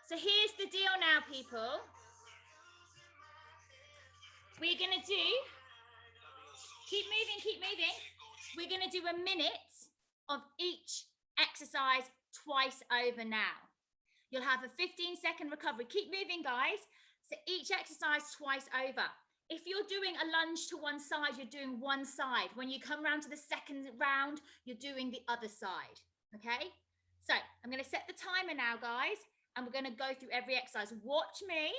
So here's the deal now, people. We're going to do, keep moving. We're going to do a minute of each exercise twice over now. You'll have a 15-second recovery. Keep moving, guys. So each exercise twice over. If you're doing a lunge to one side, you're doing one side. When you come around to the second round, you're doing the other side, okay? So I'm going to set the timer now, guys, and we're going to go through every exercise. Watch me,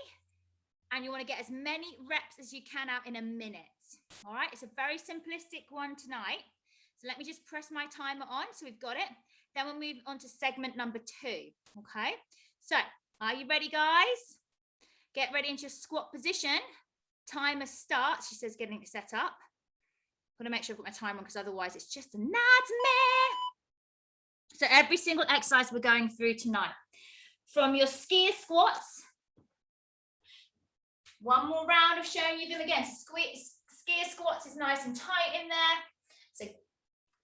and you want to get as many reps as you can out in a minute, all right? It's a very simplistic one tonight. So let me just press my timer on, so we've got it. Then we'll move on to segment number 2, okay? So are you ready, guys? Get ready into your squat position. Timer starts. She says getting it set up. I'm going to make sure I've got my timer on because otherwise it's just a nightmare. So every single exercise we're going through tonight. From your skier squats. One more round of showing you them again. So skier squats is nice and tight in there.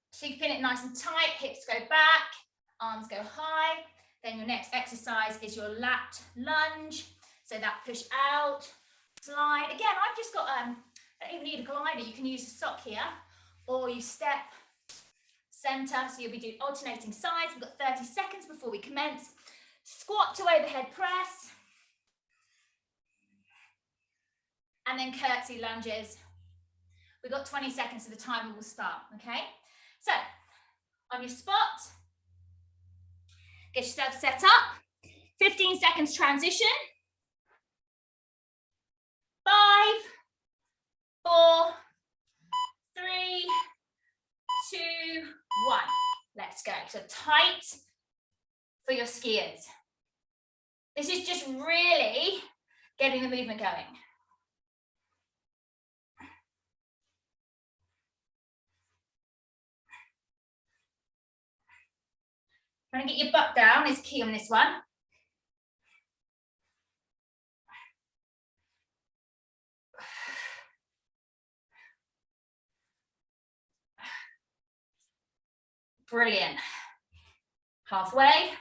So you pin it nice and tight. Hips go back. Arms go high. Then your next exercise is your lat lunge. So that push out. Slide. Again, I've just got, I don't even need a glider. You can use a sock here, or you step center. So you'll be doing alternating sides. We've got 30 seconds before we commence. Squat to overhead press. And then curtsy lunges. We've got 20 seconds, so the timer will start, okay? So, on your spot, get yourself set up. 15 seconds transition. 5, 4, 3, 2, 1. Let's go. So tight for your skiers. This is just really getting the movement going. Trying to get your butt down is key on this one. Brilliant. Halfway.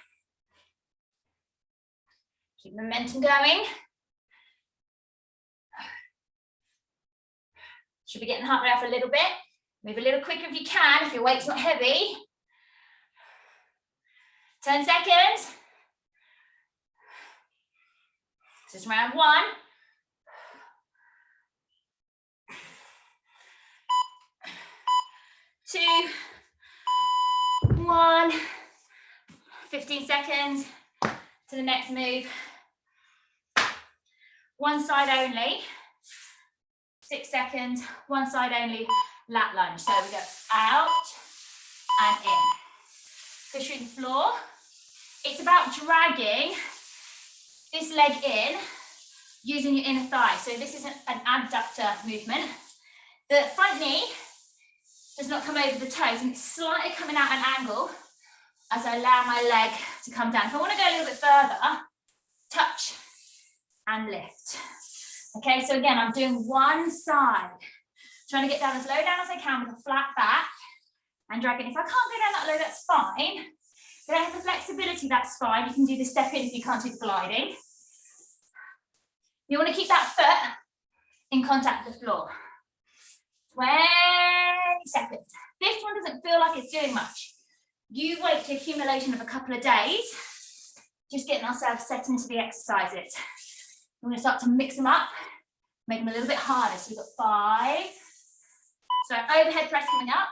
Keep momentum going. Should be getting heart rate up a little bit. Move a little quicker if you can, if your weight's not heavy. 10 seconds. This is round 1. 2, 1. 15 seconds to the next move. One side only. 6 seconds, one side only, lat lunge. So we go out and in. Push through the floor. It's about dragging this leg in using your inner thigh. So this is an abductor movement. The front knee does not come over the toes, and it's slightly coming out at an angle as I allow my leg to come down. If I want to go a little bit further, touch and lift. Okay, so again, I'm doing one side. Trying to get down as low down as I can with a flat back and dragging. If I can't go down that low, that's fine. If I don't have the flexibility, that's fine. You can do the step in if you can't do the gliding. You want to keep that foot in contact with the floor. 20 seconds. This one doesn't feel like it's doing much. You wait the accumulation of a couple of days, just getting ourselves set into the exercises. We're going to start to mix them up, make them a little bit harder. So we've got 5. So overhead press coming up.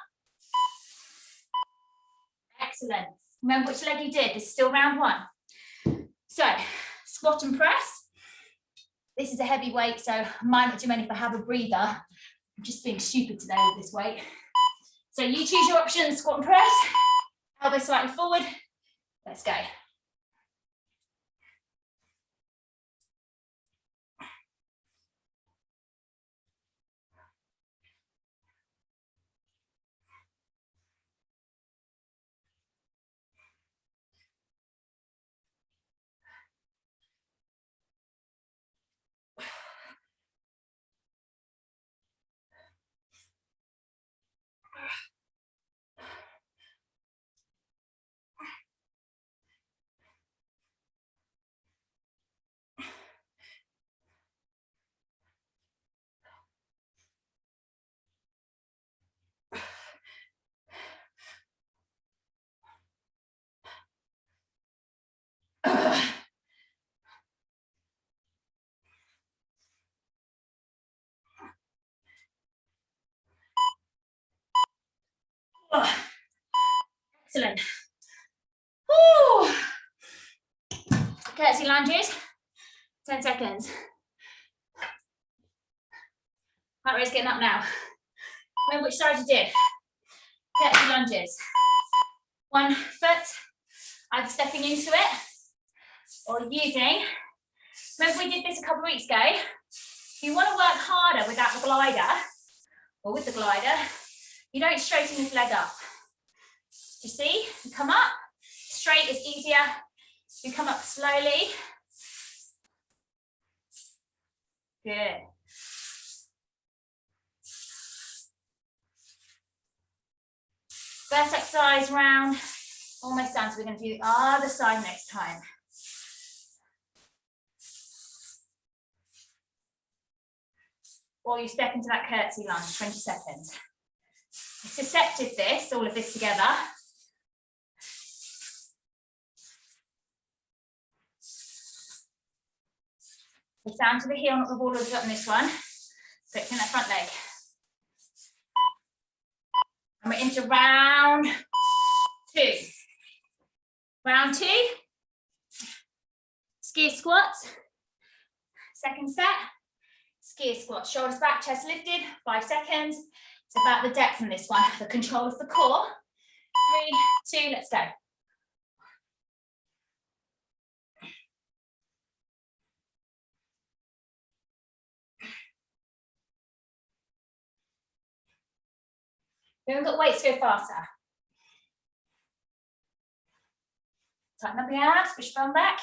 Excellent. Remember which leg you did. This is still round 1. So squat and press. This is a heavy weight, so I might not do many if I have a breather. I'm just being stupid today with this weight. So you choose your option, squat and press. Elbow slightly forward. Let's go. Excellent. Woo. Curtsy lunges, 10 seconds. Heart rate's getting up now. Remember which side you did. Curtsy lunges. One foot, either stepping into it or using. Remember we did this a couple of weeks ago. If you want to work harder without the glider, or with the glider, you don't straighten this leg up. You see, you come up, straight is easier. You come up slowly. Good. First exercise round, almost done. So we're going to do the other side next time. Or you step into that curtsy lunge, 20 seconds. It's deceptive this, all of this together. It's down to the heel, not the ball of the gut on this one. Fixing that front leg. And we're into round 2. Round 2. Skier squats. Second set. Skier squat. Shoulders back, chest lifted. 5 seconds. It's about the depth in this one. The control of the core. 3, 2, let's go. We haven't got weights to go faster. Tighten up the abs, push your bum back.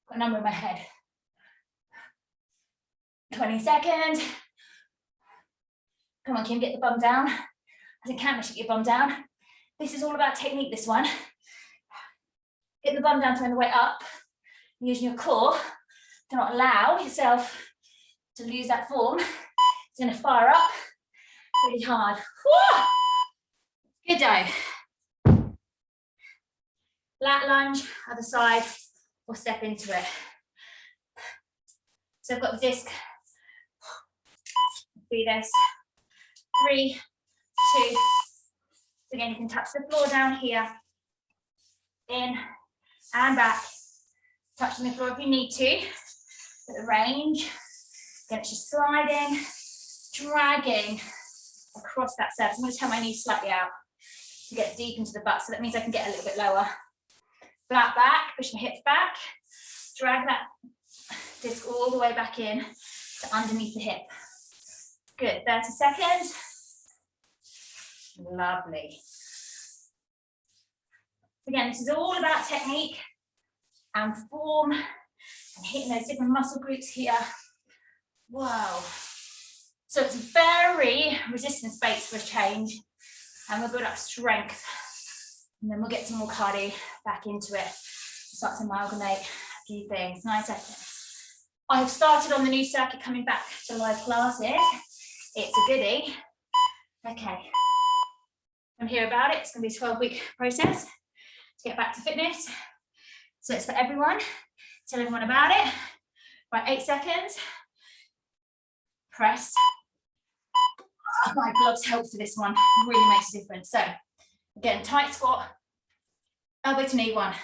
Got a number in my head. 20 seconds. Come on, Kim, get the bum down. As it can, get your bum down. This is all about technique, this one. Get the bum down to end the way up. Using your core. Do not allow yourself to lose that form. It's going to fire up really hard. Woo! Good day. Lat lunge, other side, or step into it. So I've got the disc. Do this. 3, 2. Again, you can touch the floor down here. In and back. Touching the floor if you need to. At the range. Again, it's just sliding, dragging across that surface. I'm going to turn my knees slightly out to get deep into the butt. So that means I can get a little bit lower. Flat back, push my hips back. Drag that disc all the way back in to underneath the hip. Good, 30 seconds. Lovely. Again, this is all about technique and form and hitting those different muscle groups here. Whoa. So it's very resistance-based for a change, and we'll build up strength. And then we'll get some more cardio back into it. Start to amalgamate a few things. 9 seconds. I have started on the new circuit coming back to live classes. It's a goodie. Okay. I'm here about it. It's going to be a 12-week process to get back to fitness. So it's for everyone. Tell everyone about it. Right, 8 seconds. Press. Oh, my gloves help for this one. Really makes a difference. So again, tight squat. Elbow to knee. 1,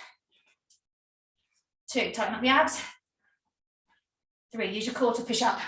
2. Tighten up the abs. 3. Use your core to push up.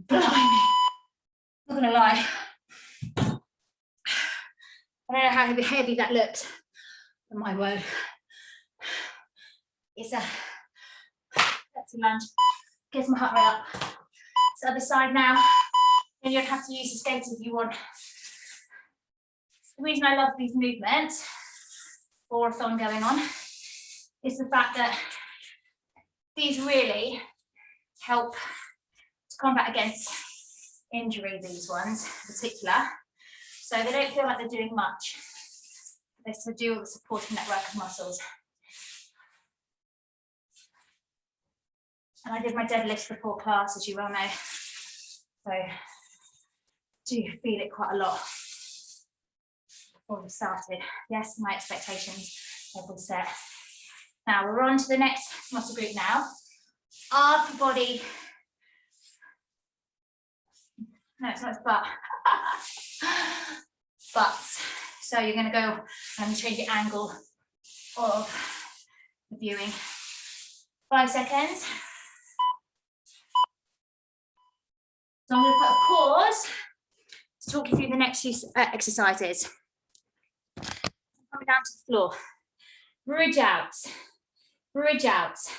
Blimey. gonna lie, I don't know how heavy that looks, but my word, it's a, that's a lunge, gets my heart rate up. It's the other side now, and you'd have to use the skates if you want. The reason I love these movements, borathon going on, is the fact that these really help to combat against injury, these ones in particular. So they don't feel like they're doing much. They still do all the supporting network of muscles. And I did my deadlifts before class, as you well know. So do feel it quite a lot before we started. Yes, my expectations have been set. Now we're on to the next muscle group now. Upper body. No, it's not butt. Butts. So you're going to go and change the angle of the viewing. 5 seconds. So I'm going to put a pause to talk you through the next few exercises. Coming down to the floor. Bridge outs. Bridge outs.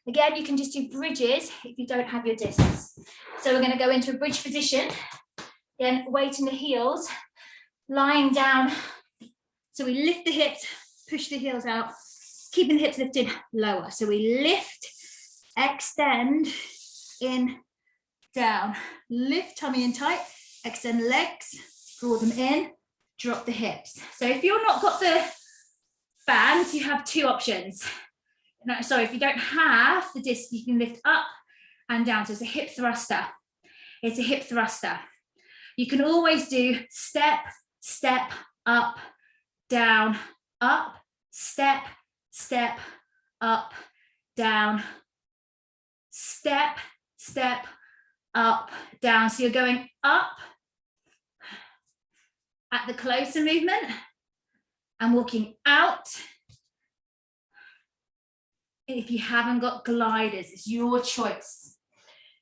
Again, you can just do bridges if you don't have your discs. So we're going to go into a bridge position. Again, weight in the heels, lying down. So we lift the hips, push the heels out, keeping the hips lifted lower. So we lift, extend, in, down. Lift tummy in tight, extend legs, draw them in, drop the hips. So if you've not got the bands, you have two options. No, sorry, if you don't have the disc, you can lift up and down. So it's a hip thruster. It's a hip thruster. You can always do step, step, up, down, up, step, step, up, down, step, step, up, down. So you're going up at the closer movement and walking out. If you haven't got gliders, it's your choice.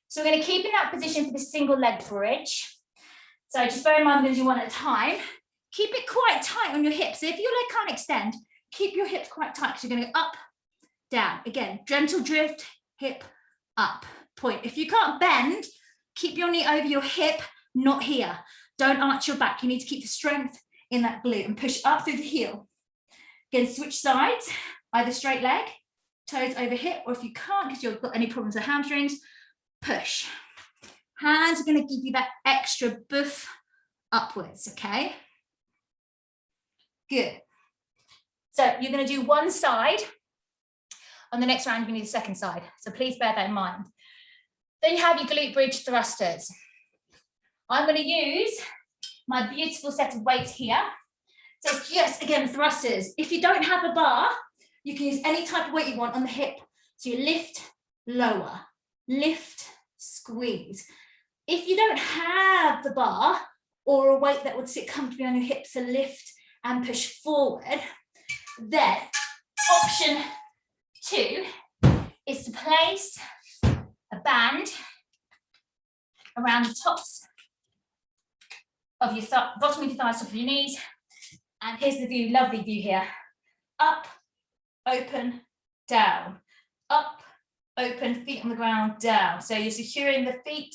So we're going to keep in that position for the single leg bridge. So just bear in mind, we're going to do one at a time. Keep it quite tight on your hips. So if your leg can't extend, keep your hips quite tight because you're going to go up, down. Again, gentle drift, hip, up, point. If you can't bend, keep your knee over your hip, not here. Don't arch your back. You need to keep the strength in that glute and push up through the heel. Again, switch sides, either straight leg, toes over hip, or if you can't because you've got any problems with hamstrings, push. Hands are going to give you that extra boof upwards, okay? Good. So you're going to do one side. On the next round, you're going to do the second side. So please bear that in mind. Then you have your glute bridge thrusters. I'm going to use my beautiful set of weights here. So just, again, thrusters. If you don't have a bar, you can use any type of weight you want on the hip. So you lift, lower, lift, squeeze. If you don't have the bar or a weight that would sit comfortably on your hips to lift and push forward, then option 2 is to place a band around the tops of your bottom of your thighs, top of your knees. And here's the view, lovely view here. Up, open, down. Up, open, feet on the ground, down. So you're securing the feet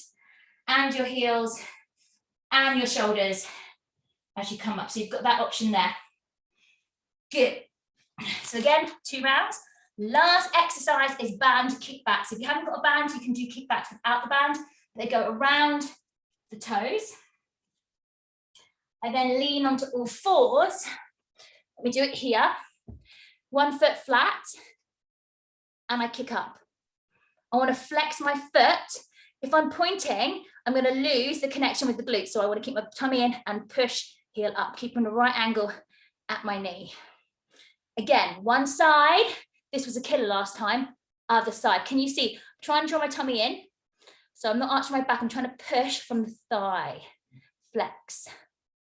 and your heels and your shoulders as you come up. So you've got that option there. Good. So again, 2 rounds. Last exercise is band kickbacks. If you haven't got a band, you can do kickbacks without the band. They go around the toes. I then lean onto all fours. Let me do it here. 1 foot flat, and I kick up. I want to flex my foot. If I'm pointing, I'm going to lose the connection with the glutes. So I want to keep my tummy in and push heel up, keeping the right angle at my knee. Again, one side. This was a killer last time. Other side. Can you see? I'm trying to draw my tummy in. So I'm not arching my back. I'm trying to push from the thigh. Flex,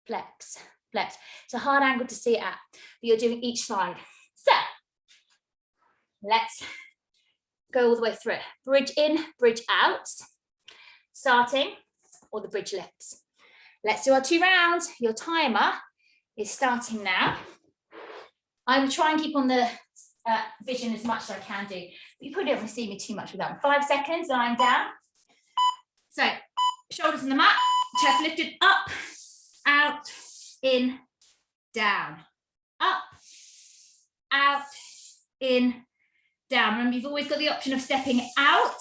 flex, flex. It's a hard angle to see it at, but you're doing each side. So let's go all the way through it. Bridge in, bridge out. Starting, or the bridge lifts. Let's do our 2 rounds. Your timer is starting now. I will try and keep on the vision as much as I can do. But you probably don't want to see me too much with that. 5 seconds, lying down. So, shoulders in the mat, chest lifted up, out, in, down. Up, out, in, down. Remember, you've always got the option of stepping out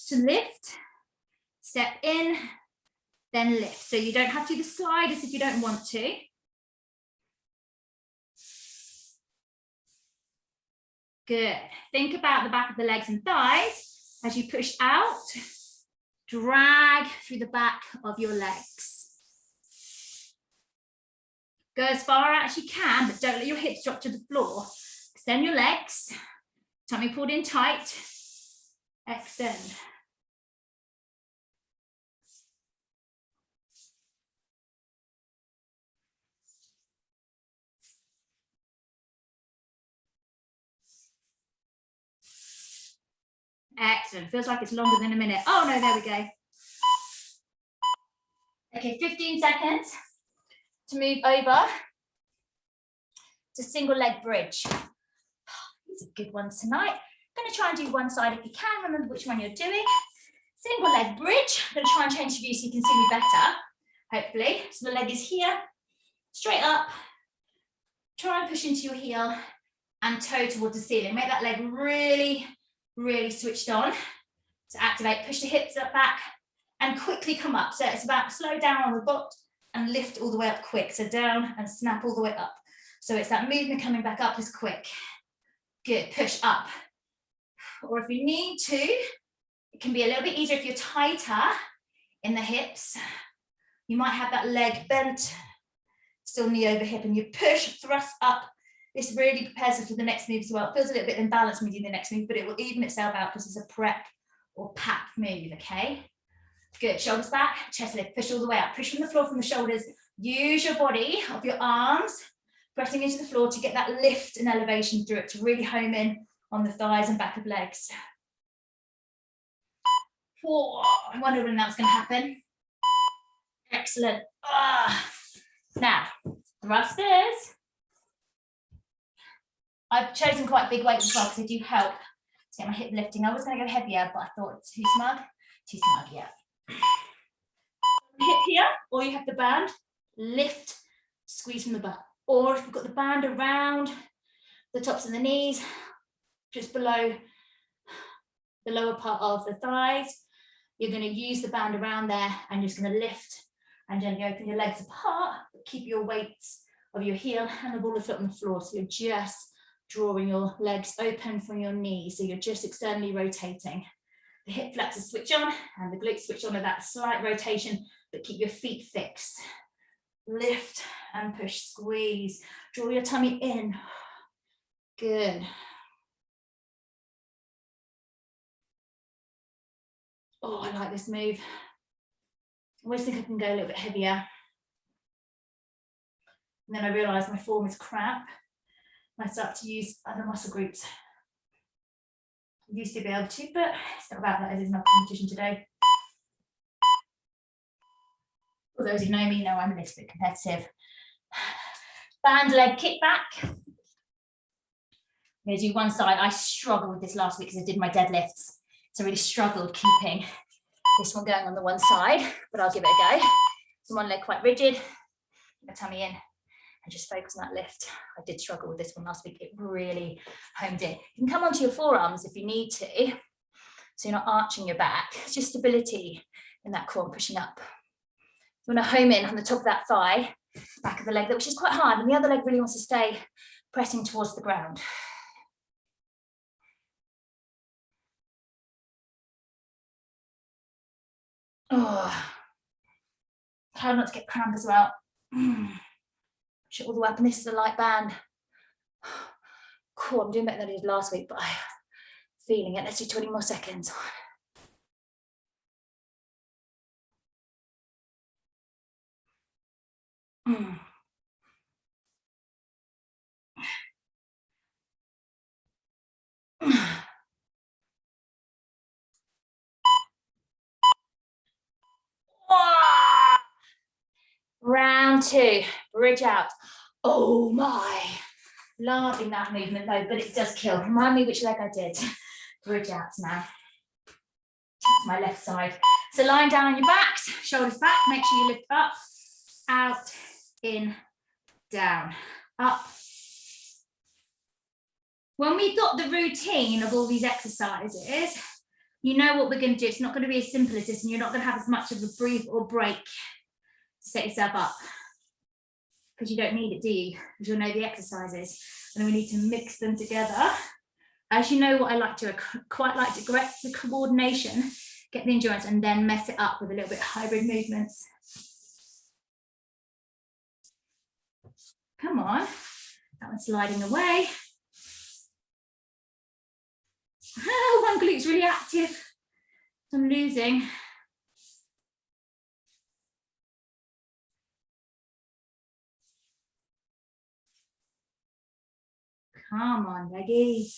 to lift, step in, then lift. So you don't have to do the sliders if you don't want to. Good. Think about the back of the legs and thighs as you push out. Drag through the back of your legs. Go as far out as you can, but don't let your hips drop to the floor. Extend your legs. Tummy pulled in tight. Extend. Excellent. Feels like it's longer than a minute. Oh no, there we go. Okay, 15 seconds to move over to single leg bridge. These are good ones tonight. I'm going to try and do one side if you can. Remember which one you're doing. Single leg bridge. I'm going to try and change the view so you can see me better, hopefully. So the leg is here, straight up. Try and push into your heel and toe towards the ceiling. Make that leg really, really switched on to activate. Push the hips up back and quickly come up. So it's about slow down on the butt and lift all the way up quick. So down and snap all the way up. So it's that movement coming back up is quick. Good, push up. Or if you need to, it can be a little bit easier if you're tighter in the hips. You might have that leg bent, still knee over hip, and you push, thrust up. This really prepares us for the next move as well. It feels a little bit imbalanced when you do the next move, but it will even itself out because it's a prep or pack move, okay? Good, shoulders back, chest lift, push all the way up. Push from the floor, from the shoulders. Use your body of your arms, pressing into the floor to get that lift and elevation through it, to really home in on the thighs and back of legs. 4, I wondered when that was going to happen. Excellent. Now, thrusters. I've chosen quite big weights as well because they do help to get my hip lifting. I was going to go heavier, but I thought too smug, yeah. Hip here, or you have the band, lift, squeeze from the butt. Or if you've got the band around the tops of the knees, just below the lower part of the thighs, you're going to use the band around there and you're just going to lift and gently open your legs apart, but keep your weights of your heel and the ball of foot on the floor. So you're just drawing your legs open from your knees. So you're just externally rotating. The hip flexors switch on and the glutes switch on with that slight rotation, but keep your feet fixed. Lift and push, squeeze. Draw your tummy in. Good. Oh, I like this move. I always think I can go a little bit heavier. And then I realise my form is crap. And I start to use other muscle groups. I used to be able to, but it's not about that. It is not competition today. For those who know me, know I'm a little bit competitive. Band leg kick back. I'm going to do one side. I struggled with this last week because I did my deadlifts. So I really struggled keeping this one going on the one side, but I'll give it a go. So one leg quite rigid, keep my tummy in, and just focus on that lift. I did struggle with this one last week. It really homed in. You can come onto your forearms if you need to, so you're not arching your back. It's just stability in that core, pushing up. You want to home in on the top of that thigh, back of the leg, which is quite hard, and the other leg really wants to stay pressing towards the ground. Oh, try not to get cramp as well. Push it all the way up, and this is a light band. Cool, I'm doing better than I did last week, but I'm feeling it. Let's do 20 more seconds. Round 2, bridge out. Oh my. Loving that movement though, but it does kill. Remind me which leg I did. Bridge out now. My left side. So lying down on your backs, shoulders back, make sure you lift up, out, in, down, up. When we've got the routine of all these exercises, you know what we're going to do. It's not going to be as simple as this, and you're not going to have as much of a breathe or break to set yourself up, because you don't need it, do you? Because you'll know the exercises, and we need to mix them together. As you know what I like to, I quite like to get the coordination, get the endurance, and then mess it up with a little bit of hybrid movements. Come on, that one's sliding away. One glute's really active. I'm losing. Come on, leggies.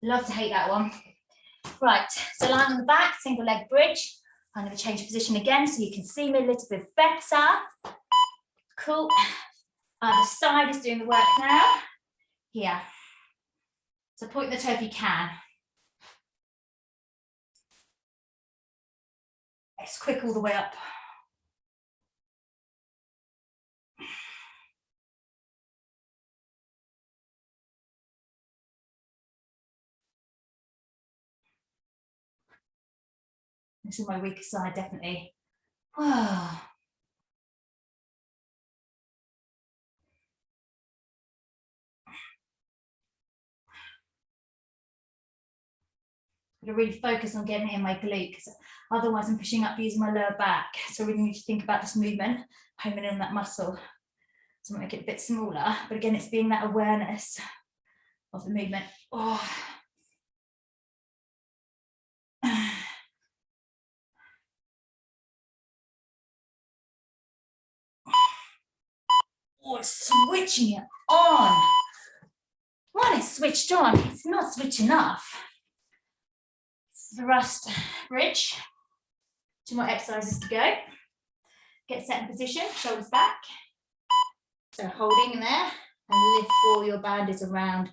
Love to hate that one. Right, so lying on the back, single leg bridge. I'm going to change position again so you can see me a little bit better. Cool. Other side is doing the work now. Here. So point the toe if you can. It's quick all the way up. This is my weaker side, definitely. Oh. I'm really focus on getting it in my glute, because otherwise I'm pushing up using my lower back. So we really need to think about this movement, homing in on that muscle. So make it a bit smaller, but again, it's being that awareness of the movement. Oh. Oh, switching it on. When it's switched on, it's not switching off. Thrust bridge. 2 more exercises to go. Get set in position, shoulders back. So holding in there, and lift all your bandages around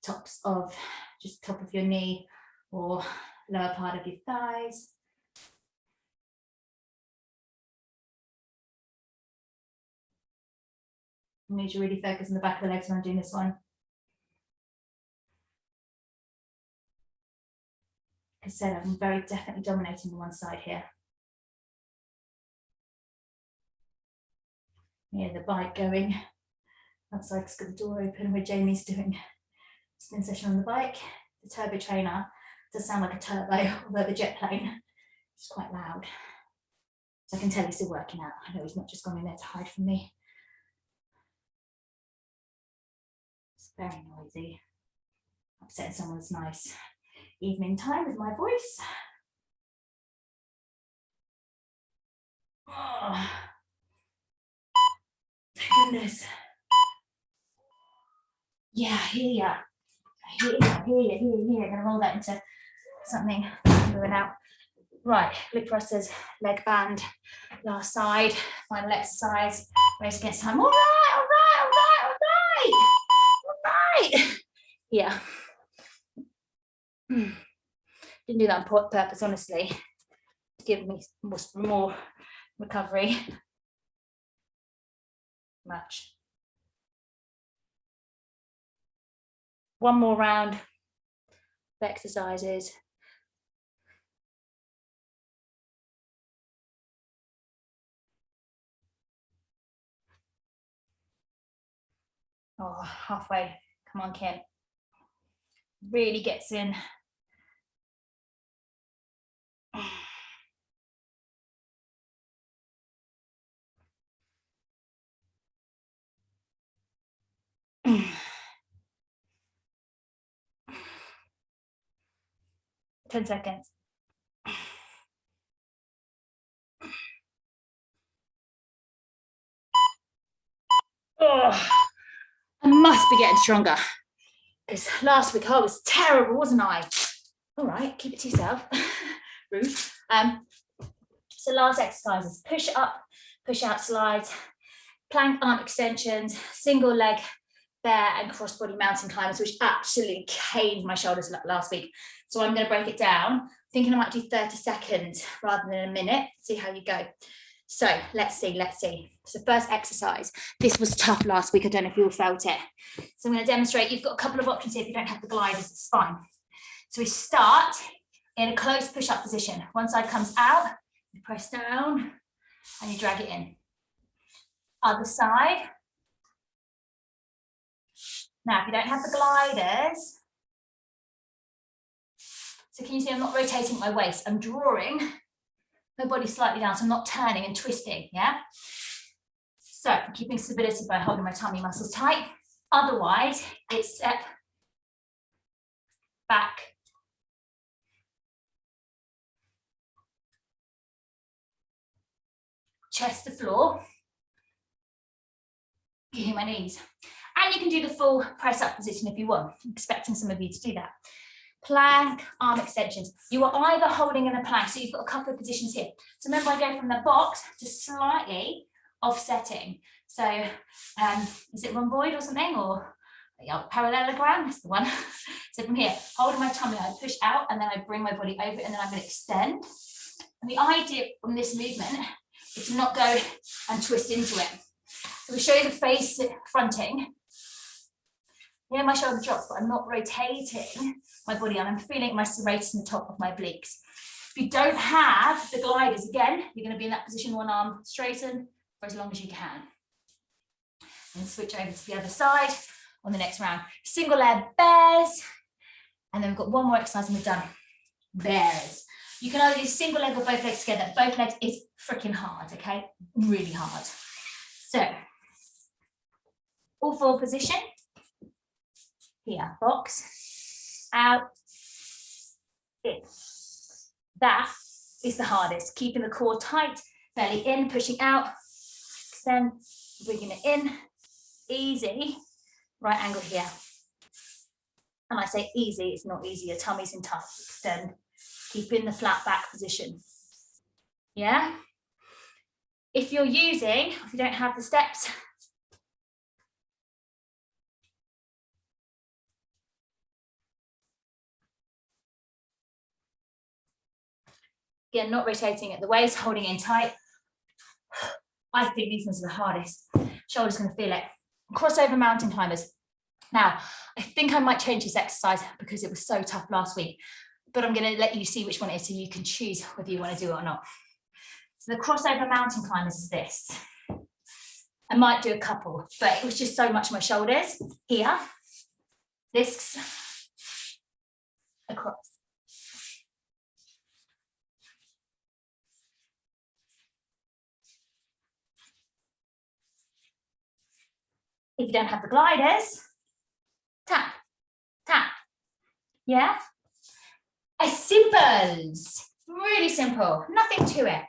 tops of, just top of your knee or lower part of your thighs. I need to really focus on the back of the legs when I'm doing this one. Like I said, I'm very definitely dominating the one side here. Yeah, the bike going outside, it's got the door open where Jamie's doing spin session on the bike. The turbo trainer does sound like a turbo, although the jet plane is quite loud. So I can tell he's still working out. I know he's not just gone in there to hide from me. It's very noisy. Upsetting someone's nice evening time with my voice. Oh, goodness. Yeah, here. I'm gonna roll that into something moving out. Right, glute thrusters, leg band, last side, final exercise, raise against time. All right. Yeah. Didn't do that on purpose, honestly, to give me more recovery. Much. One more round of exercises. Oh, halfway. Come on, Kim. Really gets in. 10 seconds. Oh, I must be getting stronger. Because last week I was terrible, wasn't I? All right, keep it to yourself. Rude. So last exercise is push up, push out slides, plank arm extensions, single leg bear and crossbody mountain climbers, which actually caned my shoulders last week. So I'm going to break it down. Thinking I might do 30 seconds rather than a minute. See how you go. So let's see. So first exercise. This was tough last week. I don't know if you all felt it. So I'm going to demonstrate. You've got a couple of options here. If you don't have the gliders, it's fine. So we start in a close push-up position. One side comes out, you press down, and you drag it in. Other side. Now, if you don't have the gliders, so can you see I'm not rotating my waist, I'm drawing my body slightly down, so I'm not turning and twisting, yeah? So I'm keeping stability by holding my tummy muscles tight. Otherwise, it's step back, chest to floor, give my knees. And you can do the full press up position if you want. I'm expecting some of you to do that. Plank, arm extensions. You are either holding in a plank, so you've got a couple of positions here. So remember, I go from the box to slightly offsetting. So is it rhomboid or something, or parallelogram? That's the one. So from here, holding my tummy, I push out and then I bring my body over and then I'm going to extend. And the idea from this movement is to not go and twist into it. So we show you the face fronting. Yeah, my shoulder drops, but I'm not rotating my body and I'm feeling my serratus in the top of my obliques. If you don't have the gliders, again, you're going to be in that position, one arm straighten for as long as you can. And switch over to the other side on the next round. Single leg bears. And then we've got one more exercise and we're done. Bears. You can either do single leg or both legs together. Both legs is freaking hard, okay? Really hard. So, all four position. Here, box, out, in. That is the hardest. Keeping the core tight, belly in, pushing out, extend, bringing it in, easy, right angle here. And I say easy, it's not easy, your tummy's in tuck, extend, keep in the flat back position. Yeah? If you're using, if you don't have the steps, again, not rotating at the waist, holding in tight. I think these ones are the hardest. Shoulders going to feel it. Crossover mountain climbers. Now, I think I might change this exercise because it was so tough last week, but I'm going to let you see which one it is so you can choose whether you want to do it or not. So the crossover mountain climbers is this. I might do a couple, but it was just so much my shoulders. Here, discs across. If you don't have the gliders, tap, tap. Yeah? As simples, really simple, nothing to it.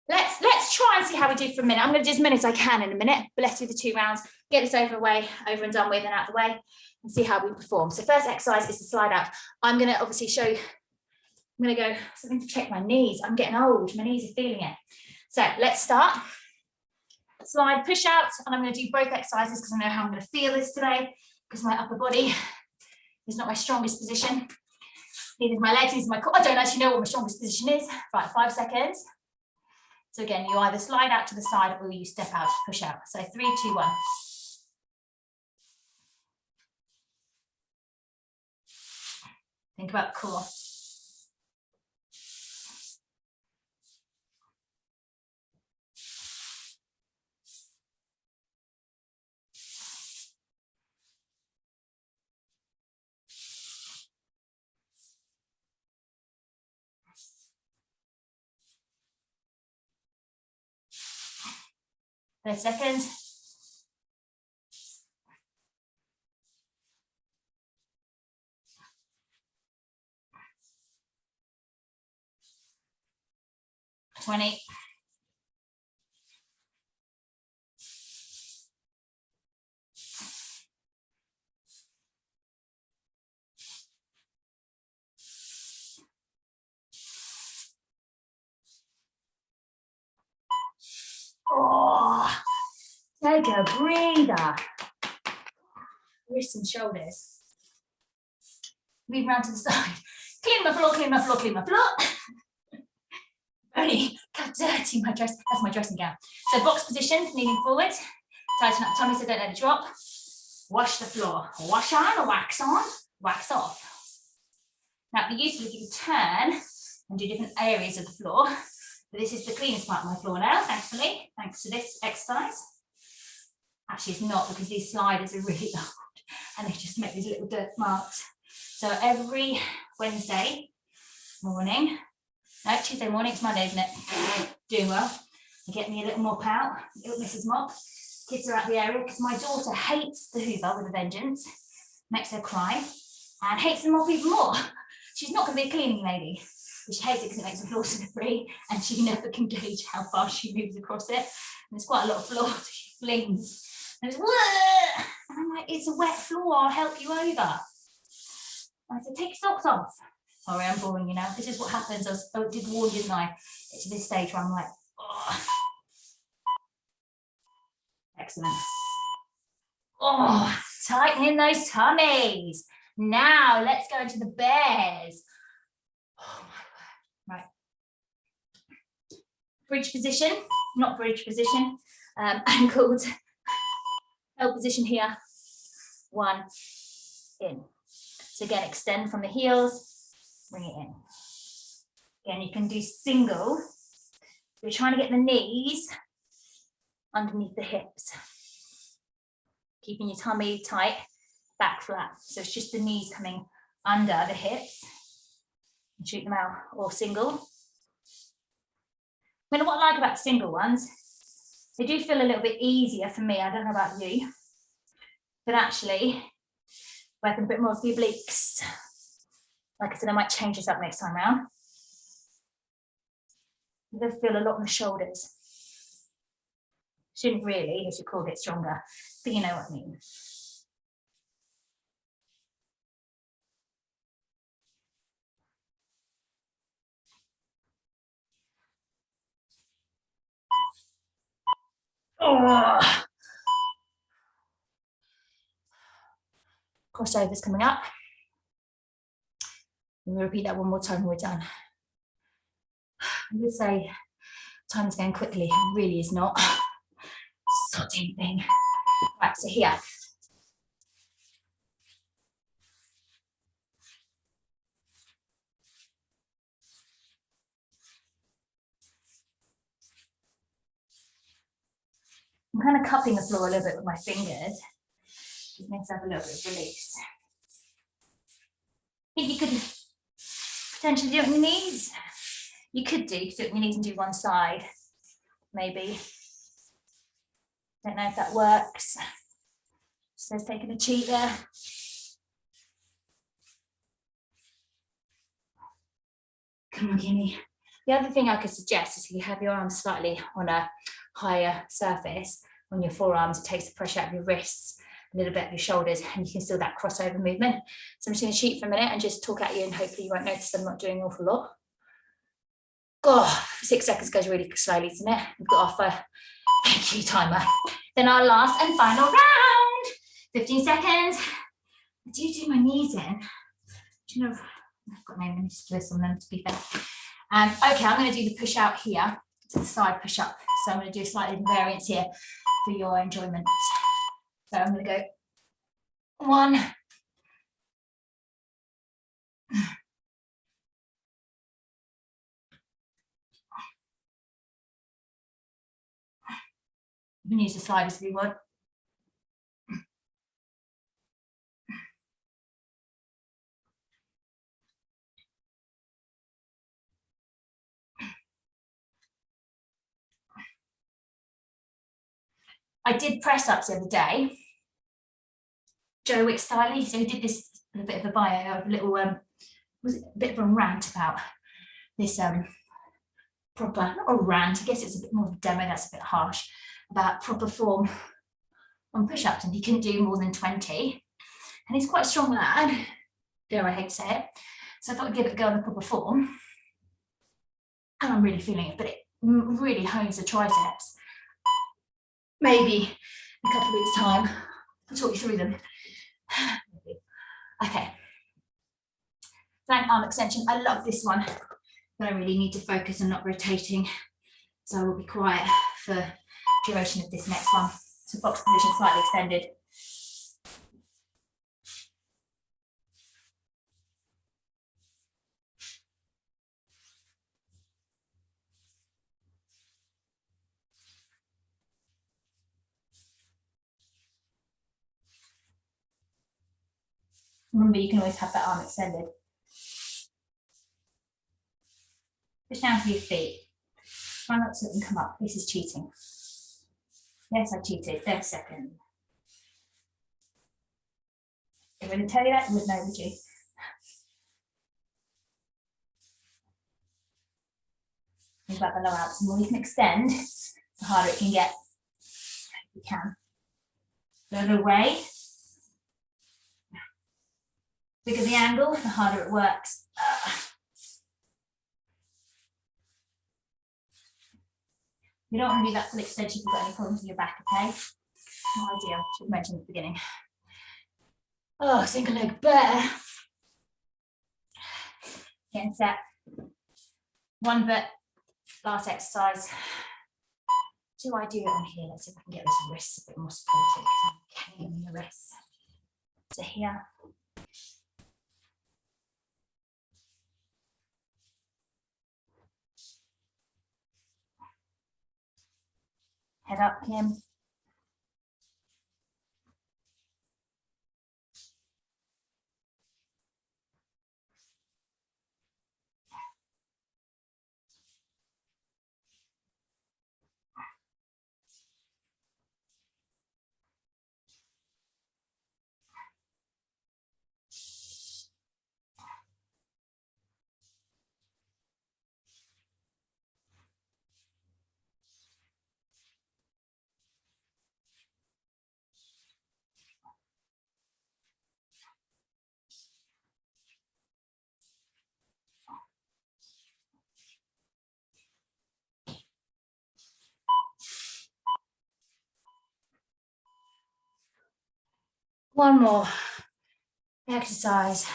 Let's try and see how we do for a minute. I'm going to do as many as I can in a minute, but let's do the 2 rounds, get this over and done with and out of the way, and see how we perform. So first exercise is to slide out. I'm going to obviously show you, I'm going to go, something to check my knees. I'm getting old, my knees are feeling it. So let's start. Slide, push out, and I'm going to do both exercises because I know how I'm going to feel this today, because my upper body is not my strongest position. Neither is my legs, neither is my core. I don't actually know what my strongest position is. Right, 5 seconds. So again, you either slide out to the side or you step out, push out. So 3, 2, 1. Think about the core. Seconds. $20. Take a breather. Wrists and shoulders. Move around to the side. Clean my floor, clean my floor, clean my floor. Only got dirty my dress. That's my dressing gown. So box position, leaning forward. Tighten up tummy so don't let it drop. Wash the floor. Wash on, wax on, wax off. Now it'd be useful if you could turn and do different areas of the floor. But this is the cleanest part of my floor now, thankfully, thanks to this exercise. Actually, it's not, because these sliders are really old and they just make these little dirt marks. So every Wednesday morning, no, Tuesday morning, it's Monday, isn't it? Doing well. I get me a little mop out, little Mrs. Mop. Kids are out the area because my daughter hates the Hoover with a vengeance, makes her cry, and hates the mop even more. She's not going to be a cleaning lady, but she hates it because it makes the floor slippery, and she never can gauge how fast she moves across it. And there's quite a lot of floor, so she flings. And it's, whoa! And I'm like, it's a wet floor, I'll help you over. I said, take your socks off. Sorry, I'm boring you now. This is what happens. I did warn, didn't I? It's to this stage where I'm like, oh. Excellent. Oh, tightening those tummies. Now let's go into the bears. Oh my word. Right. Bridge position, not bridge position. Angled. Held position here. 1 in. So again, extend from the heels, bring it in. Again, you can do single. You're trying to get the knees underneath the hips. Keeping your tummy tight, back flat. So it's just the knees coming under the hips. And shoot them out, or single. I mean, what I like about single ones, they do feel a little bit easier for me. I don't know about you, but actually, working a bit more of the obliques. Like I said, I might change this up next time round. You do feel a lot in the shoulders. Shouldn't really, as your core gets stronger, but you know what I mean. Oh. Crossovers coming up. We'll repeat that one more time when we're done. I would say time is going quickly. It really is not. Sodding thing. Right, so here. I'm kind of cupping the floor a little bit with my fingers. Just makes have a little bit of release. I think you could potentially do it on your knees. You could do it on your knees and do one side, maybe. Don't know if that works. Just taking a cheat there. Come on, Gimme. The other thing I could suggest is if you have your arms slightly on a higher surface on your forearms, it takes the pressure out of your wrists, a little bit of your shoulders, and you can still that crossover movement. So I'm just going to cheat for a minute and just talk at you, and hopefully you won't notice I'm not doing an awful lot. God, 6 seconds goes really slowly, isn't it? We've got off a thank you timer. Then our last and final round, 15 seconds. I do my knees in. Do you know, I've got no minutes to list on them, to be fair. Okay, I'm going to do the push out here to the side push up. So I'm going to do a slightly variance here for your enjoyment. So I'm going to go 1. You can use the sliders if you want. I did press ups the other day. Joe Wick-Styley, so he did this a bit of a bio, a little was it a bit of a rant about this proper, not a rant, I guess it's a bit more of a demo, that's a bit harsh, about proper form on push-ups, and he couldn't do more than 20. And he's quite a strong lad, dare I hate to say it. So I thought I'd give it a go on the proper form. And I'm really feeling it, but it really hones the triceps. Maybe in a couple of weeks' time. I'll talk you through them. Okay. Flank arm extension. I love this one, but I really need to focus on not rotating. So I will be quiet for duration of this next one. So box position slightly extended. Remember, you can always have that arm extended. Push down to your feet. Try not to let them come up. This is cheating. Yes, I cheated. 30 seconds. If I didn't tell you that, you would know, would you? Think about the lower abs. The more you can extend, the harder it can get. You can. Further away. Bigger the angle, the harder it works. You don't want to do that full extension if you've got any problems with your back, okay? Not ideal, should have mentioned at the beginning. Oh, single leg bear. Getting set. One bit, last exercise. Do I do it on here? Let's see if I can get this wrist a bit more supported because I'm carrying in the wrist. So here. Head up, Kim. One more exercise.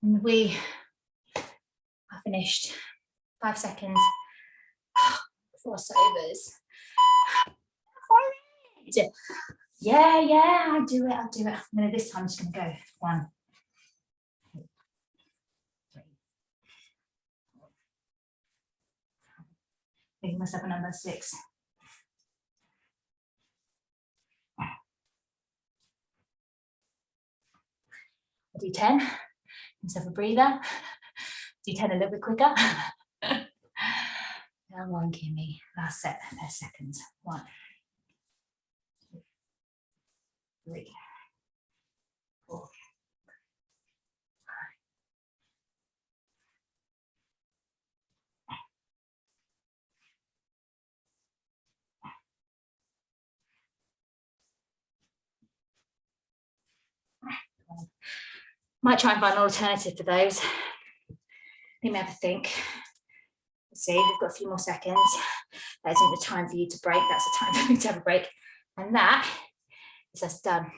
And we are finished. 5 seconds. Crossovers. Yeah, I'll do it. No, this time I'm just going to go. 1, 2, 3. Making myself a number 6. I'll do 10. Give myself a breather. Do 10 a little bit quicker. Come on, Kimmy. Last set, 10 seconds. 1, 2, 3, 4, 5. Might try and find an alternative for those. Let me have a think. Let's see, we've got a few more seconds. That isn't the time for you to break. That's the time for me to have a break. And that is us done.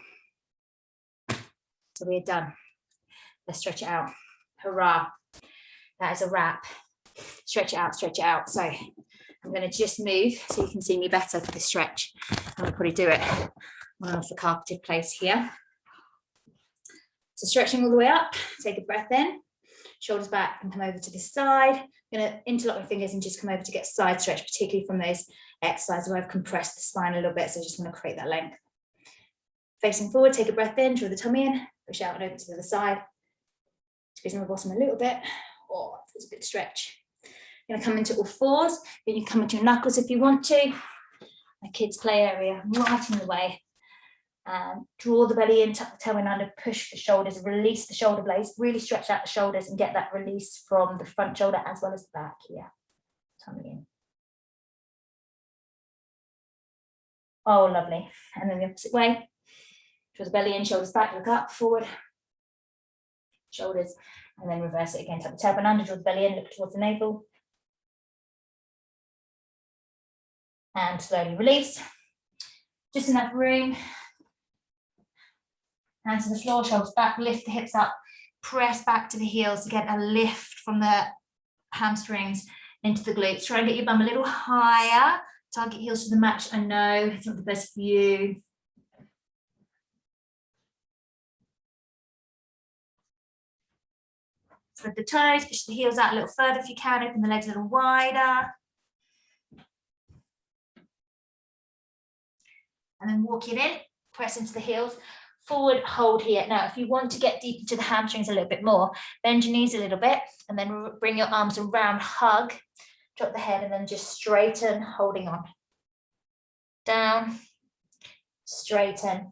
So we're done. Let's stretch it out. Hurrah. That is a wrap. Stretch it out, stretch it out. So I'm going to just move so you can see me better for the stretch. I'm going to probably do it on off the carpeted place here. So stretching all the way up, take a breath in, shoulders back and come over to the side. I'm going to interlock my fingers and just come over to get side stretch, particularly from those exercises where I've compressed the spine a little bit. So I just want to create that length. Facing forward, take a breath in, draw the tummy in, push out and over to the other side. Squeezing the bottom a little bit. Oh, that's a good stretch. You're going to come into all fours. Then you come into your knuckles if you want to. My kids' play area, right in the way. Draw the belly in, tuck the toe in under, push the shoulders, release the shoulder blades, really stretch out the shoulders and get that release from the front shoulder as well as the back here. Tummy in. Oh, lovely. And then the opposite way. Draw the belly in, shoulders back, look up, forward. Shoulders, and then reverse it again. Tuck the tailbone under, draw the belly in, look towards the navel. and slowly release. Just enough room. Hands to the floor, shoulders back, lift the hips up, press back to the heels to get a lift from the hamstrings into the glutes. Try and get your bum a little higher. Target heels to the mat. I know it's not the best for you. Thread the toes, push the heels out a little further if you can, open the legs a little wider. And then walk it in, press into the heels, forward, hold here. Now, if you want to get deep into the hamstrings a little bit more, bend your knees a little bit and then bring your arms around, hug, drop the head and then just straighten, holding on. Down, straighten,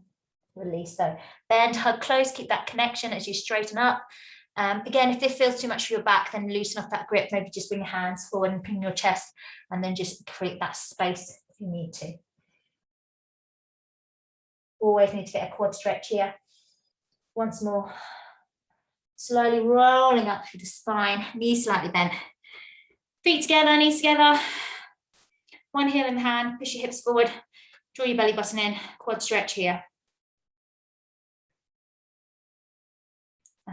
release though. Bend, hug close, keep that connection as you straighten up. Again, if this feels too much for your back, then loosen up that grip. Maybe just bring your hands forward and pin your chest and then just create that space if you need to. Always need to get a quad stretch here. Once more. Slowly rolling up through the spine, knees slightly bent. Feet together, knees together. One heel in the hand, push your hips forward, draw your belly button in, quad stretch here.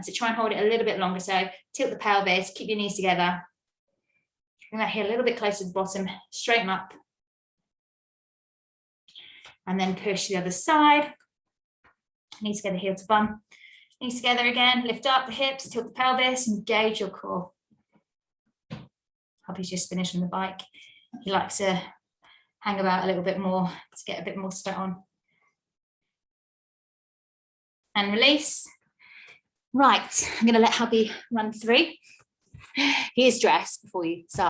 So try and hold it a little bit longer. So tilt the pelvis, keep your knees together. Bring that heel a little bit closer to the bottom, straighten up. And then push the other side. Knees together, heel to bum. Knees together again, lift up the hips, tilt the pelvis, engage your core. Hubby's just finished on the bike. He likes to hang about a little bit more to get a bit more sweat on. And release. Right, I'm going to let hubby run through. He is dressed before you start.